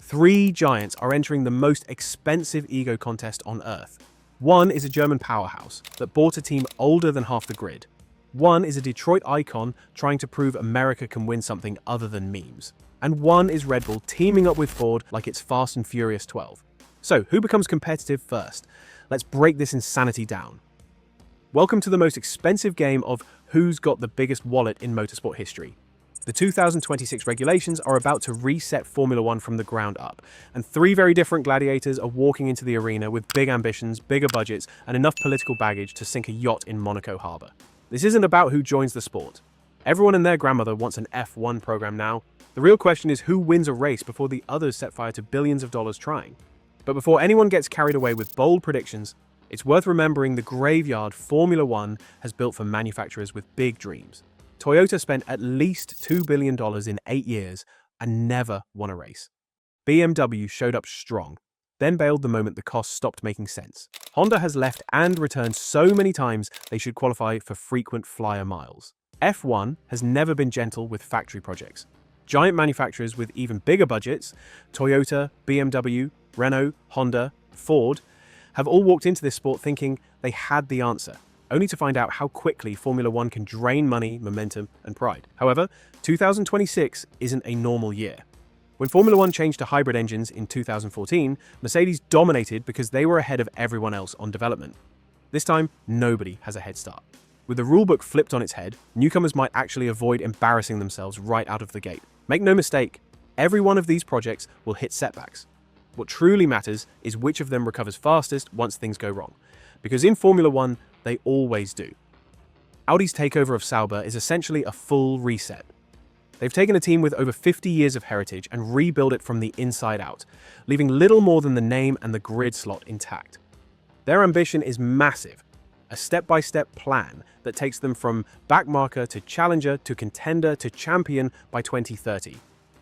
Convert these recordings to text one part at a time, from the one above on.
Three giants are entering the most expensive ego contest on Earth. One is a German powerhouse that bought a team older than half the grid. One is a Detroit icon trying to prove America can win something other than memes. And one is Red Bull teaming up with Ford like it's Fast and Furious 12. So, who becomes competitive first? Let's break this insanity down. Welcome to the most expensive game of who's got the biggest wallet in motorsport history. The 2026 regulations are about to reset Formula One from the ground up, and three very different gladiators are walking into the arena with big ambitions, bigger budgets, and enough political baggage to sink a yacht in Monaco Harbour. This isn't about who joins the sport. Everyone and their grandmother wants an F1 program now. The real question is who wins a race before the others set fire to billions of dollars trying. But before anyone gets carried away with bold predictions, it's worth remembering the graveyard Formula One has built for manufacturers with big dreams. Toyota spent at least $2 billion in 8 years and never won a race. BMW showed up strong, then bailed the moment the cost stopped making sense. Honda has left and returned so many times they should qualify for frequent flyer miles. F1 has never been gentle with factory projects. Giant manufacturers with even bigger budgets, Toyota, BMW, Renault, Honda, Ford, have all walked into this sport thinking they had the answer, only to find out how quickly Formula One can drain money, momentum, and pride. However, 2026 isn't a normal year. When Formula One changed to hybrid engines in 2014, Mercedes dominated because they were ahead of everyone else on development. This time, nobody has a head start. With the rulebook flipped on its head, newcomers might actually avoid embarrassing themselves right out of the gate. Make no mistake, every one of these projects will hit setbacks. What truly matters is which of them recovers fastest once things go wrong. Because in Formula One, they always do. Audi's takeover of Sauber is essentially a full reset. They've taken a team with over 50 years of heritage and rebuilt it from the inside out, leaving little more than the name and the grid slot intact. Their ambition is massive, a step-by-step plan that takes them from backmarker to challenger to contender to champion by 2030,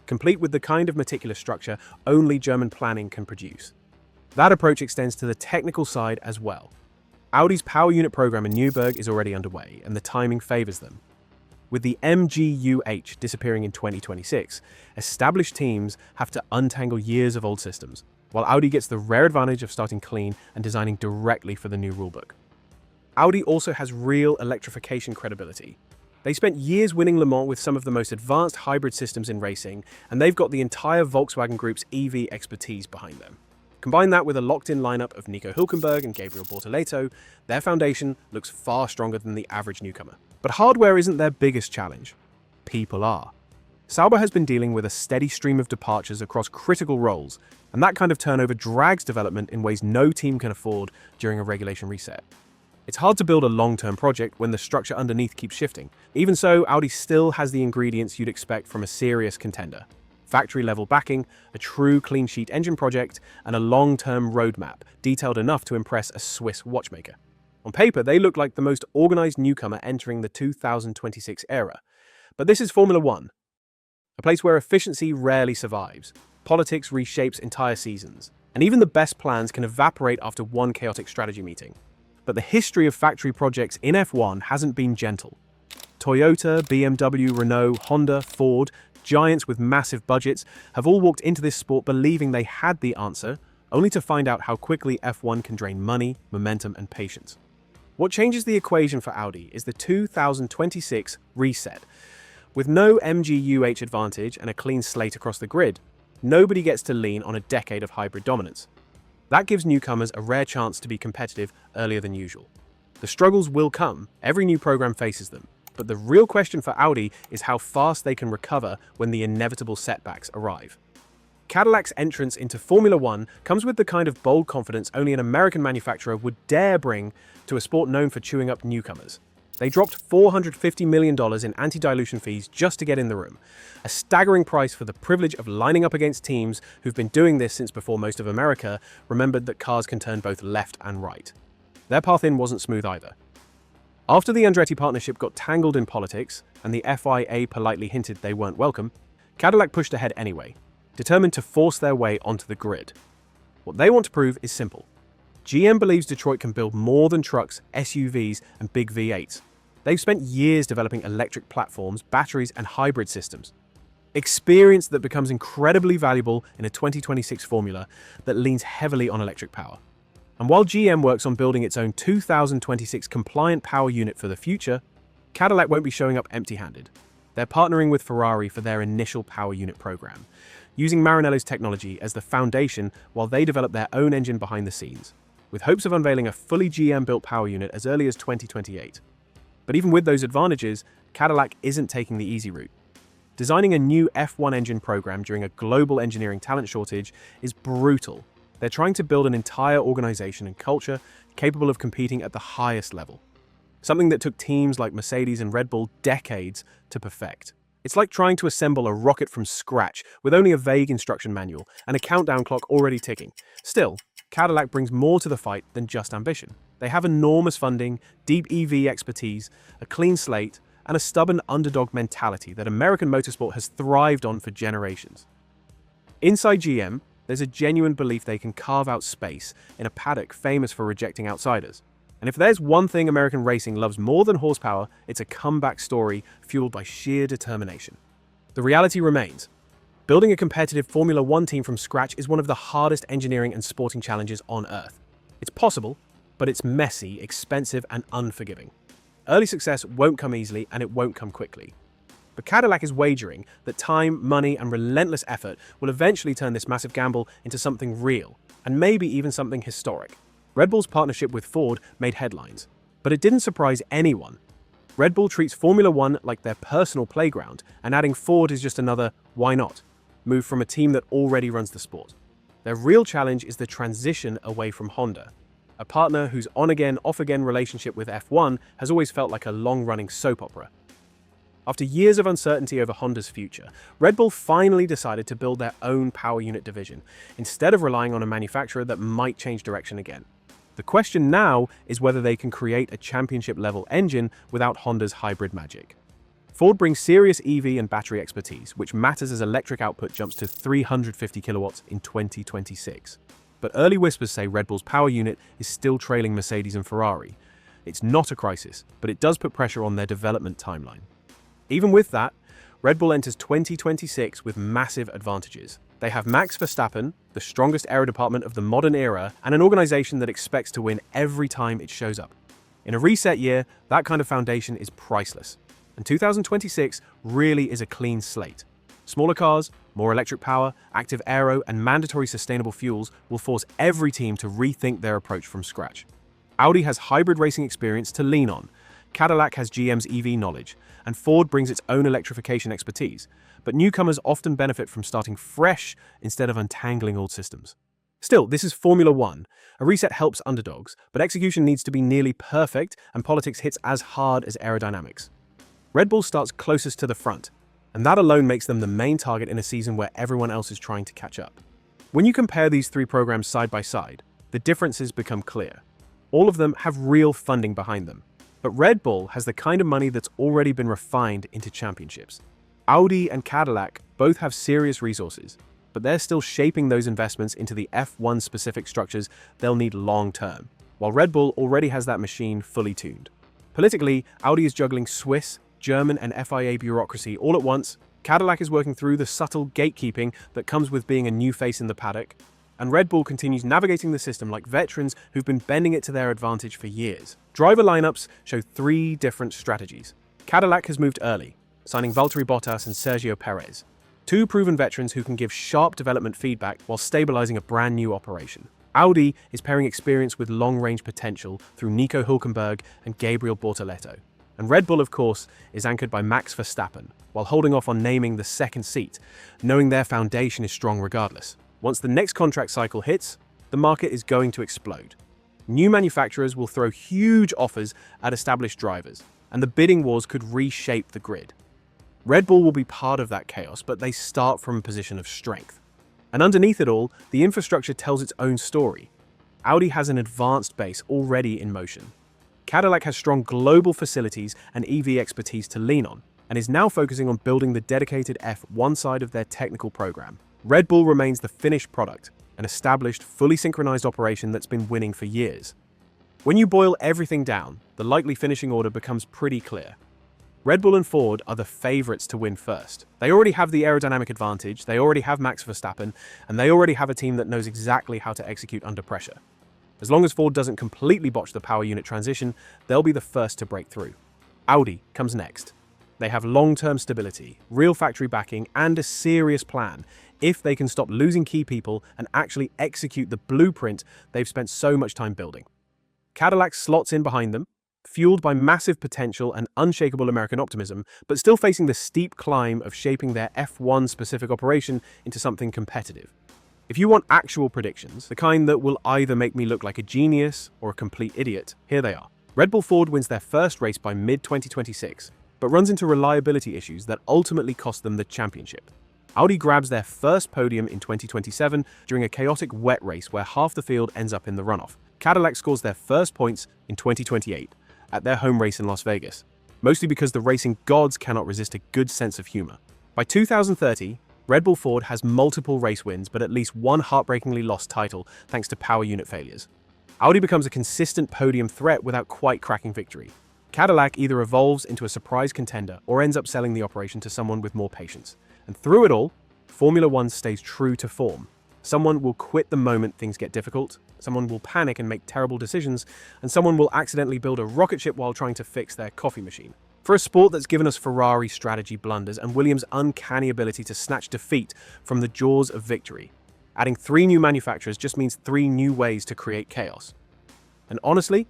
complete with the kind of meticulous structure only German planning can produce. That approach extends to the technical side as well. Audi's power unit program in Nürburgring is already underway, and the timing favors them. With the MGUH disappearing in 2026, established teams have to untangle years of old systems, while Audi gets the rare advantage of starting clean and designing directly for the new rulebook. Audi also has real electrification credibility. They spent years winning Le Mans with some of the most advanced hybrid systems in racing, and they've got the entire Volkswagen Group's EV expertise behind them. Combine that with a locked-in lineup of Nico Hülkenberg and Gabriel Bortoleto, their foundation looks far stronger than the average newcomer. But hardware isn't their biggest challenge. People are. Sauber has been dealing with a steady stream of departures across critical roles, and that kind of turnover drags development in ways no team can afford during a regulation reset. It's hard to build a long-term project when the structure underneath keeps shifting. Even so, Audi still has the ingredients you'd expect from a serious contender. Factory-level backing, a true clean-sheet engine project, and a long-term roadmap, detailed enough to impress a Swiss watchmaker. On paper, they look like the most organized newcomer entering the 2026 era. But this is Formula One, a place where efficiency rarely survives. Politics reshapes entire seasons, and even the best plans can evaporate after one chaotic strategy meeting. But the history of factory projects in F1 hasn't been gentle. Toyota, BMW, Renault, Honda, Ford, giants with massive budgets, have all walked into this sport believing they had the answer, only to find out how quickly F1 can drain money, momentum, and patience. What changes the equation for Audi is the 2026 reset. With no MGUH advantage and a clean slate across the grid, nobody gets to lean on a decade of hybrid dominance. That gives newcomers a rare chance to be competitive earlier than usual. The struggles will come, every new program faces them, but the real question for Audi is how fast they can recover when the inevitable setbacks arrive. Cadillac's entrance into Formula One comes with the kind of bold confidence only an American manufacturer would dare bring to a sport known for chewing up newcomers. They dropped $450 million in anti-dilution fees just to get in the room, a staggering price for the privilege of lining up against teams who've been doing this since before most of America remembered that cars can turn both left and right. Their path in wasn't smooth either. After the Andretti partnership got tangled in politics, and the FIA politely hinted they weren't welcome, Cadillac pushed ahead anyway, determined to force their way onto the grid. What they want to prove is simple. GM believes Detroit can build more than trucks, SUVs, and big V8s. They've spent years developing electric platforms, batteries, and hybrid systems. Experience that becomes incredibly valuable in a 2026 formula that leans heavily on electric power. And while GM works on building its own 2026 compliant power unit for the future, Cadillac won't be showing up empty-handed. They're partnering with Ferrari for their initial power unit program, using Maranello's technology as the foundation while they develop their own engine behind the scenes, with hopes of unveiling a fully GM-built power unit as early as 2028. But even with those advantages, Cadillac isn't taking the easy route. Designing a new F1 engine program during a global engineering talent shortage is brutal. They're trying to build an entire organization and culture capable of competing at the highest level, something that took teams like Mercedes and Red Bull decades to perfect. It's like trying to assemble a rocket from scratch with only a vague instruction manual and a countdown clock already ticking. Still, Cadillac brings more to the fight than just ambition. They have enormous funding, deep EV expertise, a clean slate, and a stubborn underdog mentality that American motorsport has thrived on for generations. Inside GM, there's a genuine belief they can carve out space in a paddock famous for rejecting outsiders. And if there's one thing American racing loves more than horsepower, it's a comeback story fueled by sheer determination. The reality remains. Building a competitive Formula One team from scratch is one of the hardest engineering and sporting challenges on Earth. It's possible, but it's messy, expensive, and unforgiving. Early success won't come easily, and it won't come quickly. But Cadillac is wagering that time, money, and relentless effort will eventually turn this massive gamble into something real, and maybe even something historic. Red Bull's partnership with Ford made headlines, but it didn't surprise anyone. Red Bull treats Formula One like their personal playground, and adding Ford is just another why not move from a team that already runs the sport. Their real challenge is the transition away from Honda, a partner whose on-again, off-again relationship with F1 has always felt like a long-running soap opera. After years of uncertainty over Honda's future, Red Bull finally decided to build their own power unit division, instead of relying on a manufacturer that might change direction again. The question now is whether they can create a championship-level engine without Honda's hybrid magic. Ford brings serious EV and battery expertise, which matters as electric output jumps to 350 kilowatts in 2026. But early whispers say Red Bull's power unit is still trailing Mercedes and Ferrari. It's not a crisis, but it does put pressure on their development timeline. Even with that, Red Bull enters 2026 with massive advantages. They have Max Verstappen, the strongest aero department of the modern era, and an organization that expects to win every time it shows up. In a reset year, that kind of foundation is priceless. And 2026 really is a clean slate. Smaller cars, more electric power, active aero, and mandatory sustainable fuels will force every team to rethink their approach from scratch. Audi has hybrid racing experience to lean on. Cadillac has GM's EV knowledge, and Ford brings its own electrification expertise. But newcomers often benefit from starting fresh instead of untangling old systems. Still, this is Formula One. A reset helps underdogs, but execution needs to be nearly perfect, and politics hits as hard as aerodynamics. Red Bull starts closest to the front, and that alone makes them the main target in a season where everyone else is trying to catch up. When you compare these three programs side by side, the differences become clear. All of them have real funding behind them, but Red Bull has the kind of money that's already been refined into championships. Audi and Cadillac both have serious resources, but they're still shaping those investments into the F1 specific structures they'll need long term, while Red Bull already has that machine fully tuned. Politically, Audi is juggling Swiss, German, and FIA bureaucracy all at once. Cadillac is working through the subtle gatekeeping that comes with being a new face in the paddock, and Red Bull continues navigating the system like veterans who've been bending it to their advantage for years. Driver lineups show three different strategies. Cadillac has moved early, signing Valtteri Bottas and Sergio Perez, two proven veterans who can give sharp development feedback while stabilizing a brand new operation. Audi is pairing experience with long-range potential through Nico Hülkenberg and Gabriel Bortoleto. And Red Bull, of course, is anchored by Max Verstappen, while holding off on naming the second seat, knowing their foundation is strong regardless. Once the next contract cycle hits, the market is going to explode. New manufacturers will throw huge offers at established drivers, and the bidding wars could reshape the grid. Red Bull will be part of that chaos, but they start from a position of strength. And underneath it all, the infrastructure tells its own story. Audi has an advanced base already in motion. Cadillac has strong global facilities and EV expertise to lean on, and is now focusing on building the dedicated F1 side of their technical program. Red Bull remains the finished product, an established, fully synchronized operation that's been winning for years. When you boil everything down, the likely finishing order becomes pretty clear. Red Bull and Ford are the favorites to win first. They already have the aerodynamic advantage, they already have Max Verstappen, and they already have a team that knows exactly how to execute under pressure. As long as Ford doesn't completely botch the power unit transition, they'll be the first to break through. Audi comes next. They have long-term stability, real factory backing, and a serious plan if they can stop losing key people and actually execute the blueprint they've spent so much time building. Cadillac slots in behind them, fueled by massive potential and unshakable American optimism, but still facing the steep climb of shaping their F1-specific operation into something competitive. If you want actual predictions, the kind that will either make me look like a genius or a complete idiot, here they are. Red Bull Ford wins their first race by mid-2026, but runs into reliability issues that ultimately cost them the championship. Audi grabs their first podium in 2027 during a chaotic wet race where half the field ends up in the runoff. Cadillac scores their first points in 2028 at their home race in Las Vegas, mostly because the racing gods cannot resist a good sense of humor. By 2030, Red Bull Ford has multiple race wins, but at least one heartbreakingly lost title thanks to power unit failures. Audi becomes a consistent podium threat without quite cracking victory. Cadillac either evolves into a surprise contender or ends up selling the operation to someone with more patience. And through it all, Formula One stays true to form. Someone will quit the moment things get difficult, someone will panic and make terrible decisions, and someone will accidentally build a rocket ship while trying to fix their coffee machine. For a sport that's given us Ferrari strategy blunders and Williams' uncanny ability to snatch defeat from the jaws of victory, adding 3 new manufacturers just means 3 new ways to create chaos. And honestly,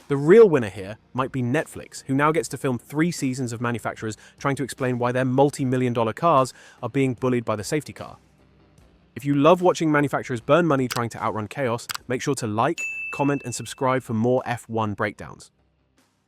the real winner here might be Netflix, who now gets to film 3 seasons of manufacturers trying to explain why their multi-million-dollar cars are being bullied by the safety car. If you love watching manufacturers burn money trying to outrun chaos, make sure to like, comment, and subscribe for more F1 breakdowns.